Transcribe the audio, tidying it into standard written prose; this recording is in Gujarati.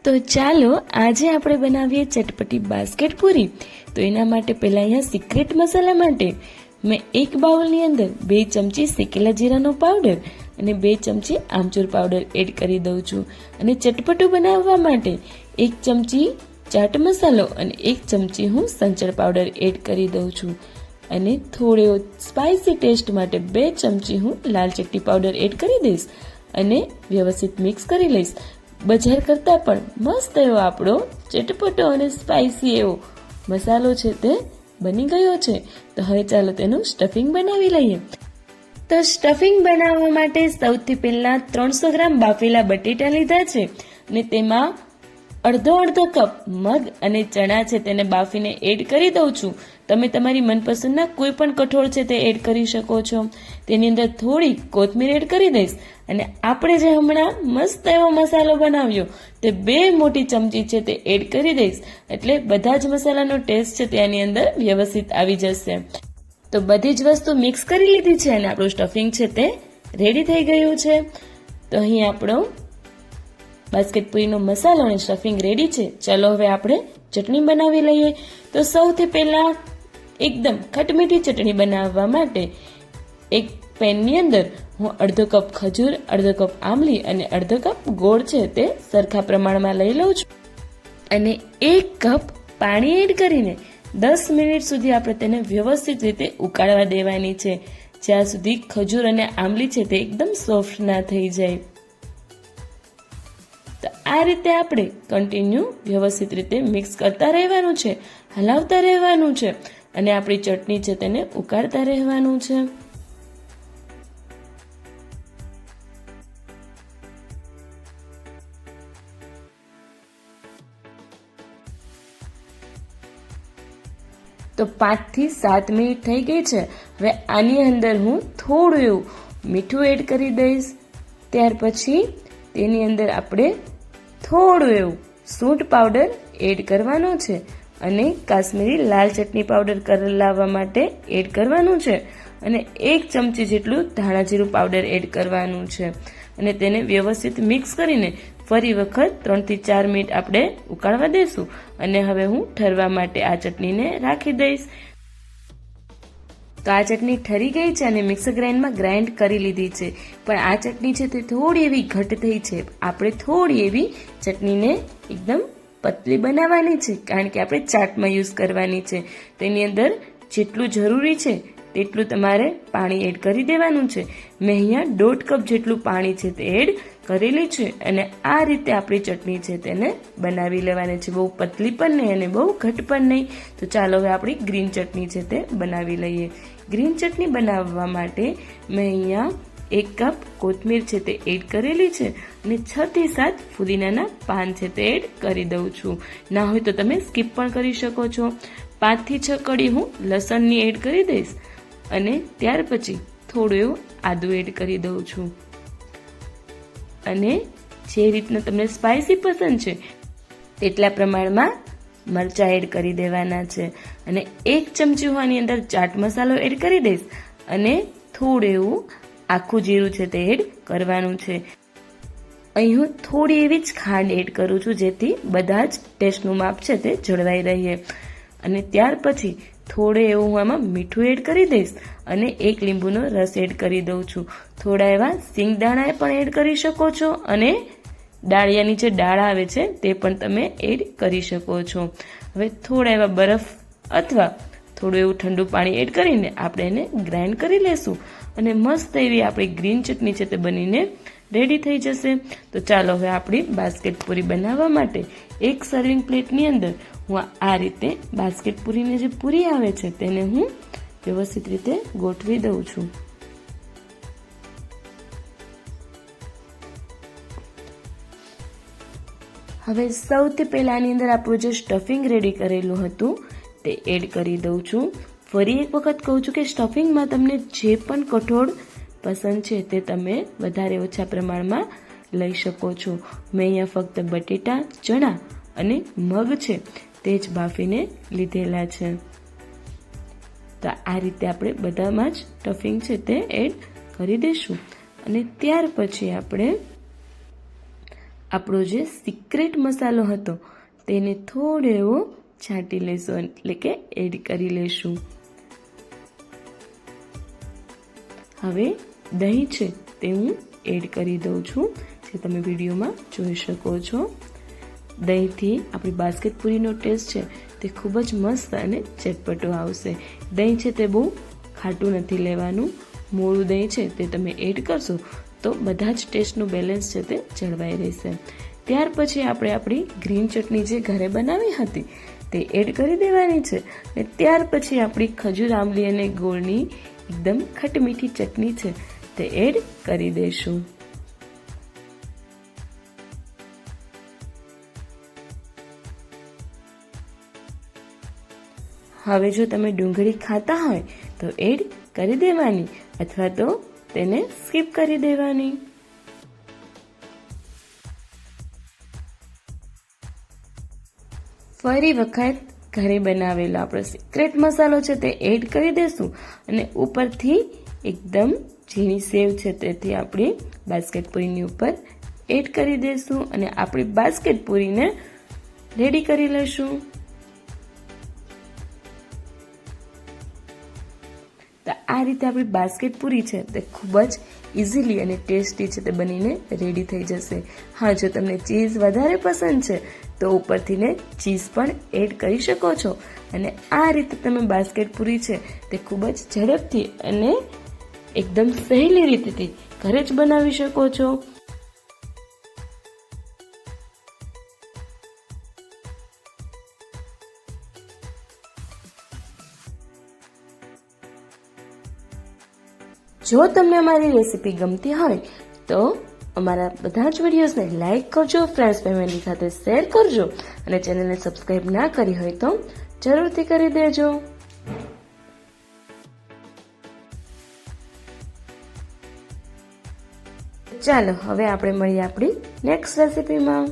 તો ચાલો આજે આપણે બનાવીએ ચટપટી બાસ્કેટ પૂરી। તો એના માટે પહેલા અહીંયા સિક્રેટ મસાલા માટે મેં એક બાઉલની અંદર 2 ચમચી શેકેલા જીરાનો પાવડર અને 2 ચમચી આમચૂર પાવડર એડ કરી દઉં છું। અને ચટપટું બનાવવા માટે 1 ચમચી ચાટ મસાલો અને 1 ચમચી હું સંચળ પાવડર એડ કરી દઉં છું। અને થોડો સ્પાઇસી ટેસ્ટ માટે 2 ચમચી હું લાલ ચટણી પાવડર એડ કરી દઈશ અને વ્યવસ્થિત મિક્સ કરી લઈશ। બજાર કરતાં પણ મસ્ત એવો આપણો ચટપટો અને સ્પાઇસી એવો મસાલો છે તે બની ગયો છે। તો હવે ચાલો તેનું સ્ટફિંગ બનાવી લઈએ। તો સ્ટફિંગ બનાવવા માટે સૌથી પહેલાં 300 ગ્રામ બાફેલા બટેટા લીધા છે અને તેમાં અડધો કપ મગ અને ચણા છે તેને બાફીને એડ કરી દઉં છું। તમે તમારી મનપસંદના કોઈ પણ કઠોળ છે તે એડ કરી શકો છો। તેની અંદર થોડી કોથમીર એડ કરી દઈશ અને આપણે જે હમણાં મસ્ત એવો મસાલો બનાવ્યો તે 2 મોટી ચમચી છે તે એડ કરી દઈશ, એટલે બધા જ મસાલાનો ટેસ્ટ છે તેની અંદર વ્યવસ્થિત આવી જશે। તો બધી જ વસ્તુ મિક્સ કરી લીધી છે અને આપણું સ્ટફિંગ છે તે રેડી થઈ ગયું છે। તો અહીં આપણો બાસ્કેટ પૂરીનો મસાલો અને સ્ટફિંગ રેડી છે। ચાલો હવે આપણે ચટણી બનાવી લઈએ। તો સૌથી પહેલા એકદમ ખટમીઠી ચટણી બનાવવા માટે એક પેનની અંદર હું અડધો કપ ખજૂર, અડધો કપ આમલી અને અડધો કપ ગોળ છે તે સરખા પ્રમાણમાં લઈ લઉં છું અને 1 કપ પાણી એડ કરીને 10 મિનિટ સુધી આપણે તેને વ્યવસ્થિત રીતે ઉકાળવા દેવાની છે, જ્યાં સુધી ખજૂર અને આમલી છે તે એકદમ સોફ્ટ ના થઈ જાય। તો આ રીતે આપણે કન્ટિન્યુ વ્યવસ્થિત રીતે મિક્સ કરતા રહેવાનું છે, હલાવતા રહેવાનું છે અને આપણી ચટણી છે તેને ઉકાળતા રહેવાનું છે। તો 5 થી 7 મિનિટ થઈ ગઈ છે। હવે આની અંદર હું થોડું એવું મીઠું એડ કરી દઈશ। ત્યાર પછી તેની અંદર આપણે થોડું એવું સૂંઠ પાવડર એડ કરવાનો છે અને કાશ્મીરી લાલ ચટણી પાવડર લાવવા માટે એડ કરવાનું છે અને 1 ચમચી જેટલું ધાણા જીરું પાવડર એડ કરવાનું છે અને તેને વ્યવસ્થિત મિક્સ કરીને ફરી વખત 3 થી 4 મિનિટ આપણે ઉકાળવા દઈશું અને હવે હું ઠરવા માટે આ ચટણીને રાખી દઈશ। તો આ ચટણી ઠરી ગઈ છે અને મિક્સર ગ્રાઇન્ડમાં ગ્રાઇન્ડ કરી લીધી છે, પણ આ ચટણી છે તે થોડી એવી ઘટ થઈ છે। આપણે થોડી એવી ચટણીને એકદમ પતલી બનાવવાની છે, કારણ કે આપણે ચાટમાં યુઝ કરવાની છે। તેની અંદર જેટલું જરૂરી છે તેટલું તમારે પાણી એડ કરી દેવાનું છે। મેં અહીંયા 1.5 કપ જેટલું પાણી છે તે એડ કરેલી છે અને આ રીતે આપણી ચટણી છે તેને બનાવી લેવાની છે, બહુ પતલી પણ નહીં અને બહુ ઘટ પણ નહીં। તો ચાલો હવે આપણી ગ્રીન ચટણી છે તે બનાવી લઈએ। ગ્રીન ચટણી બનાવવા માટે મેં અહીંયા 1 કપ કોથમીર છે તે એડ કરેલી છે અને 6 થી 7 ફુદીનાના પાન છે તે એડ કરી દઉં છું। ના હોય તો તમે સ્કીપ પણ કરી શકો છો। 5 થી 6 કળી હું લસણની એડ કરી દઈશ અને ત્યાર પછી થોડું એવું આદું એડ કરી દઉં છું અને જે રીતના તમને સ્પાઇસી પસંદ છે તેટલા પ્રમાણમાં મરચાં એડ કરી દેવાના છે અને 1 ચમચી હું આની અંદર ચાટ મસાલો એડ કરી દઈશ અને થોડું એવું આખું જીરું છે તે એડ કરવાનું છે। અહીં હું થોડી એવી જ ખાંડ એડ કરું છું, જેથી બધા જ ટેસ્ટનું માપ છે તે જળવાઈ રહે અને ત્યાર પછી થોડું એવું હું આમાં મીઠું એડ કરી દઈશ અને 1 લીંબુનો રસ એડ કરી દઉં છું। થોડા એવા સિંગદાણા પણ એડ કરી શકો છો અને ડાળિયાની જે દાળ આવે છે તે પણ તમે એડ કરી શકો છો। હવે થોડા એવા બરફ અથવા થોડું એવું ઠંડુ પાણી એડ કરીને આપણે એને ગ્રાઇન્ડ કરી લેશું અને મસ્ત એવી આપણી ગ્રીન ચટણી છે તે બનીને રેડી થઈ જશે। તો ચાલો હવે આપણી બાસ્કેટ પૂરી બનાવવા માટે એક સર્વિંગ પ્લેટની અંદર હું આ રીતે બાસ્કેટ પૂરીની જે પૂરી આવે છે તેને હું વ્યવસ્થિત રીતે ગોઠવી દઉં છું। હવે સૌથી પહેલાં આની અંદર આપણું જે સ્ટફિંગ રેડી કરેલું હતું તે એડ કરી દઉં છું। ફરી એક વખત કહું છું કે સ્ટફિંગમાં તમને જે પણ કઠોળ પસંદ છે તે તમે વધારે ઓછા પ્રમાણમાં લઈ શકો છો। મેં અહીંયા ફક્ત બટેટા, ચણા અને મગ છે તે જ બાફીને લીધેલા છે। તો આ રીતે આપણે બધામાં જ સ્ટફિંગ છે તે એડ કરી દઈશું અને ત્યાર પછી આપણે આપણો જે સિક્રેટ મસાલો હતો તેને થોડો એવો છાંટી લેશું, એટલે કે એડ કરી લેશું. હવે દહીં છે તે હું એડ કરી દઉં છું, જે તમે વિડીયોમાં જોઈ શકો છો. દહીંથી આપણી બાસ્કેટ પૂરીનો ટેસ્ટ છે તે ખૂબ જ મસ્ત અને ચટપટો આવશે. દહીં છે તે બહુ ખાટું નથી લેવાનું, મોળું દહીં છે તે તમે એડ કરશો તો બધા જ ટેસ્ટનું બેલેન્સ છે તે જળવાઈ રહેશે. ત્યાર પછી આપણે આપણી ગ્રીન ચટણી જે ઘરે બનાવી હતી તે એડ કરી દેવાની છે, અને ત્યાર પછી આપણી ખજૂર, આંબલી અને ગોળની એકદમ ખટમીઠી ચટણી છે તે એડ કરી દઈશું. હવે જો તમે ડુંગળી ખાતા હોય તો એડ કરી દેવાની, અથવા તો તેને સ્કીપ કરી દેવાની. ફરી વખત ઘરે બનાવેલો આપણો સિક્રેટ મસાલો છે તે એડ કરી દેશું, અને ઉપરથી એકદમ ઝીણી સેવ છે તેથી આપણી બાસ્કેટ પૂરીની ઉપર એડ કરી દેશું, અને આપણી બાસ્કેટ પૂરીને રેડી કરી લઈશું. તો આ રીતે આપણી બાસ્કેટ પૂરી છે તે ખૂબ જ ઇઝીલી અને ટેસ્ટી છે તે બનીને રેડી થઈ જશે. હા, જો તમને ચીઝ વધારે પસંદ છે તો ઉપરથી ને ચીઝ પણ એડ કરી શકો છો, અને આ રીતે તમે બાસ્કેટ પૂરી છે તે ખૂબ જ ઝડપથી અને એકદમ સહેલી રીતથી ઘરે જ બનાવી શકો છો. જો તમને અમારી રેસીપી ગમતી હોય તો અમારા બધા જ વિડીયોઝને લાઇક કરજો, ફ્રેન્ડ્સ ફેમિલી સાથે શેર કરજો, અને ચેનલને સબસ્ક્રાઈબ ના કરી હોય તો જરૂરથી કરી દેજો. ચાલો હવે આપણે મળીએ આપણી નેક્સ્ટ રેસીપીમાં.